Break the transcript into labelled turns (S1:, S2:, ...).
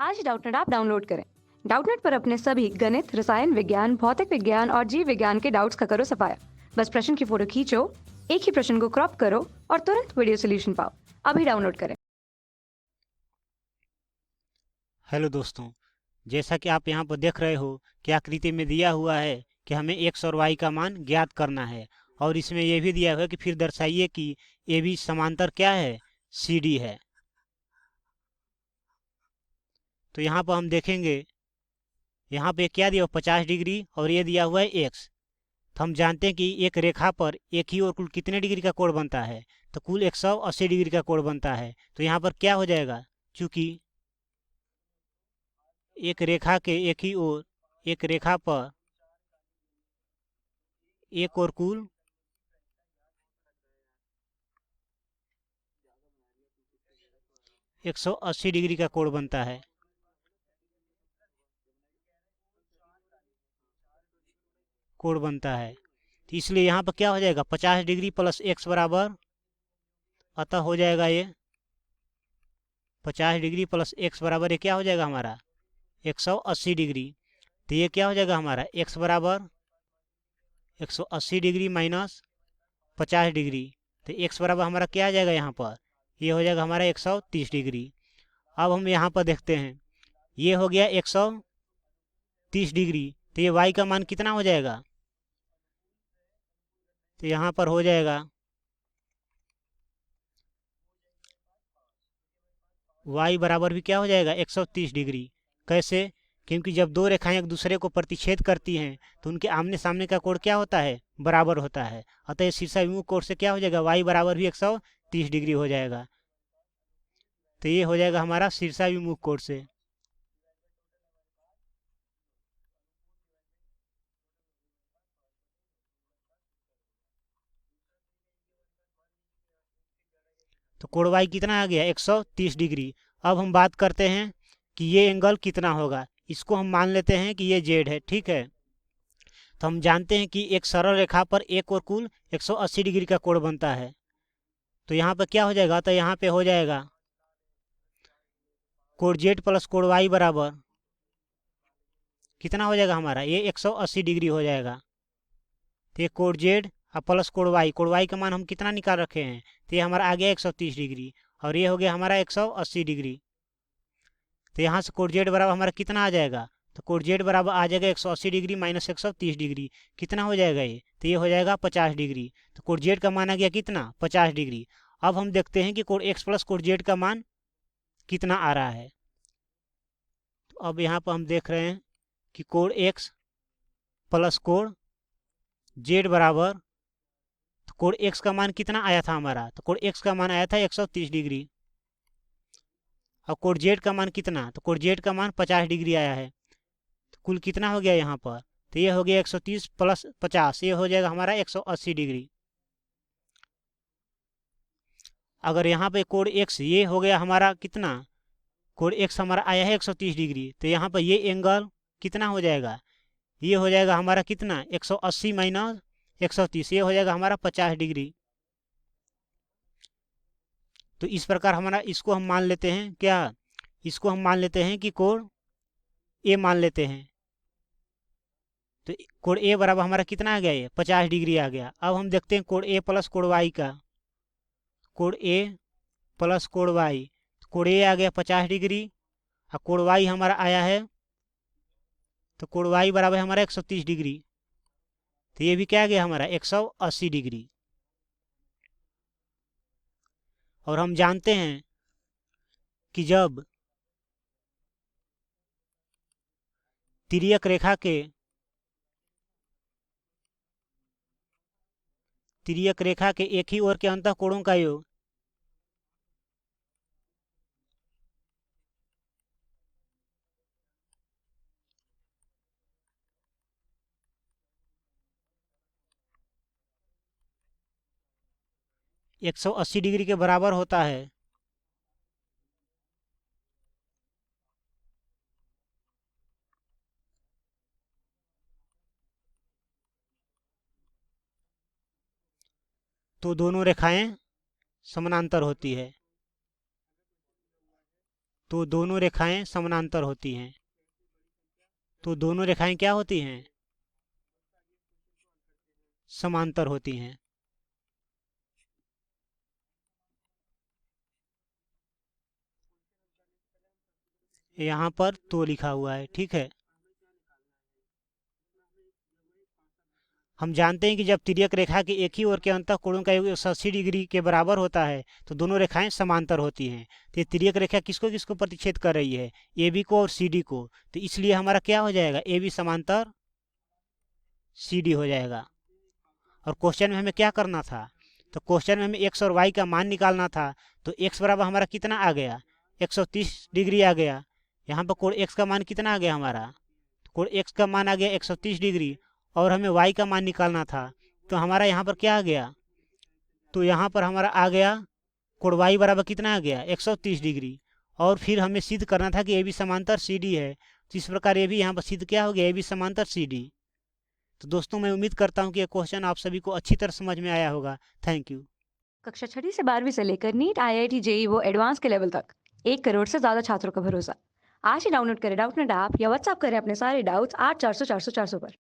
S1: आज Doubtnut app download करें। Doubtnut पर अपने सभी गणित, रसायन विज्ञान, भौतिक विज्ञान और जीव विज्ञान के डाउट्स का करो सफाया। बस प्रश्न की फोटो खींचो, एक ही प्रश्न को क्रॉप करो और तुरंत वीडियो सोल्यूशन पाओ। अभी डाउनलोड करें।
S2: हेलो दोस्तों, जैसा कि आप यहाँ पर देख रहे हो कि आकृति में दिया हुआ है कि हमें x और y का मान ज्ञात करना है और इसमें यह भी दिया हुआ है कि फिर दर्शाइए कि ए बी समांतर क्या है, सी डी है। तो यहाँ पर हम देखेंगे, यहाँ पे क्या दिया हुआ 50 डिग्री और ये दिया हुआ है x। तो हम जानते हैं कि एक रेखा पर एक ही और कुल कितने डिग्री का कोण बनता है, तो कुल 180 डिग्री का कोण बनता है। तो यहाँ पर क्या हो जाएगा, चूंकि एक रेखा के एक ही ओर, एक रेखा पर एक और कुल 180 डिग्री का कोण बनता है। कोण बनता है, तो इसलिए यहाँ पर क्या हो जाएगा 50 डिग्री प्लस x बराबर, अतः हो जाएगा ये 50 डिग्री प्लस x बराबर ये क्या हो जाएगा हमारा 180 डिग्री। तो ये क्या हो जाएगा हमारा x बराबर 180 डिग्री माइनस 50 डिग्री। तो x बराबर हमारा क्या आ जाएगा यहाँ पर, ये हो जाएगा हमारा 130 डिग्री। अब हम यहाँ पर देखते हैं, ये हो गया 130 डिग्री, तो ये y का मान कितना हो जाएगा, तो यहाँ पर हो जाएगा y बराबर भी क्या हो जाएगा 130 डिग्री। कैसे, क्योंकि जब दो रेखाएं एक दूसरे को प्रतिच्छेद करती हैं तो उनके आमने सामने का कोण क्या होता है, बराबर होता है। अतः शीर्षाभिमुख कोण से क्या हो जाएगा, y बराबर भी 130 डिग्री हो जाएगा। तो ये हो जाएगा हमारा शीर्षाभिमुख कोण से। तो कोण y कितना आ गया 130 डिग्री। अब हम बात करते हैं कि ये एंगल कितना होगा। इसको हम मान लेते हैं कि ये z है, ठीक है। तो हम जानते हैं कि एक सरल रेखा पर एक और कुल 180 डिग्री का कोण बनता है। तो यहाँ पर क्या हो जाएगा, तो यहाँ पे हो जाएगा कोण z प्लस कोण y बराबर कितना हो जाएगा हमारा, ये 180 डिग्री हो जाएगा। तो ये कोण z और प्लस कोण y का मान हम कितना निकाल रखे हैं, तो ये हमारा आ गया 130 डिग्री और ये हो गया हमारा 180 डिग्री। तो यहाँ से कोण z बराबर हमारा कितना आ जाएगा, तो कोण z बराबर आ जाएगा 180 डिग्री माइनस 130 डिग्री। कितना हो जाएगा ये, तो ये हो जाएगा 50 डिग्री। तो कोण z का मान आ गया कितना, 50 डिग्री। अब हम देखते हैं कि कोण x प्लस कोण z का मान कितना आ रहा है। तो अब यहाँ पर हम देख रहे हैं कि कोण x प्लस कोण z बराबर, तो कोण x का मान कितना आया था हमारा, तो कोण x का मान आया था 130 डिग्री। और कोण z का मान कितना, तो कोण z का मान 50 डिग्री आया है। तो कुल कितना हो गया यहाँ पर, तो ये हो गया 130 प्लस 50, ये हो जाएगा हमारा 180 डिग्री। अगर यहाँ पे कोण x ये हो गया हमारा कितना, कोण x हमारा आया है 130 डिग्री, तो यहाँ पर ये एंगल कितना हो जाएगा, ये हो जाएगा हमारा कितना 180 माइनस 130, ये हो जाएगा हमारा 50 डिग्री। तो इस प्रकार हमारा इसको हम मान लेते हैं क्या, इसको हम मान लेते हैं कि कोण ए मान लेते हैं। तो कोण ए बराबर हमारा कितना आ गया, ये 50 डिग्री आ गया। अब हम देखते हैं कोण ए प्लस कोण वाई का, कोण ए प्लस कोण वाई, कोण ए आ गया 50 डिग्री और कोण वाई हमारा आया है, तो कोण वाई बराबर हमारा 130 डिग्री। तो ये भी क्या आ गया हमारा 180 डिग्री। और हम जानते हैं कि जब तिर्यक रेखा के एक ही ओर के अंतः कोणों का योग 180 डिग्री के बराबर होता है, तो दोनों रेखाएं समानांतर होती है। तो दोनों रेखाएं समानांतर होती हैं। तो दोनों रेखाएं क्या होती हैं? समांतर होती हैं। यहाँ पर तो लिखा हुआ है, ठीक है। हम जानते हैं कि जब तिर्यक रेखा के एक ही ओर के अंतःकोणों का योग 180 डिग्री के बराबर होता है तो दोनों रेखाएं समांतर होती हैं। तो ये तिर्यक रेखा किसको किसको प्रतिच्छेद कर रही है? ए बी को और सी डी को। तो इसलिए हमारा क्या हो जाएगा? ए बी समांतर सी डी हो जाएगा। और क्वेश्चन में हमें क्या करना था? तो क्वेश्चन में हमें एक्स और वाई का मान निकालना था। तो एक्स बराबर हमारा कितना आ गया? 130 डिग्री आ गया। यहाँ पर कोण एक्स का मान कितना आ गया हमारा? तो कोण एक्स का मान आ गया 130 डिग्री। और हमें y का मान निकालना था। तो हमारा यहाँ पर क्या आ गया? तो यहाँ पर हमारा आ गया कोण y बराबर कितना आ गया? 130 डिग्री। और फिर हमें सिद्ध करना था कि ए बी समांतर सी डी है। तो इस प्रकार ये भी यहाँ पर सिद्ध क्या हो गया? ए बी समांतर सी डी। तो दोस्तों मैं उम्मीद करता हूँ कि यह क्वेश्चन आप सभी को अच्छी तरह समझ में आया होगा। Thank you.
S1: कक्षा 6ठी से 12वीं से लेकर नीट, IIT, जेईई वो एडवांस के लेवल तक 1 करोड़ से ज्यादा छात्रों का भरोसा। आज ही डाउनलोड करें डाउटनेट ऐप या व्हाट्सएप करें अपने सारे डाउट्स 8400 400 400 पर।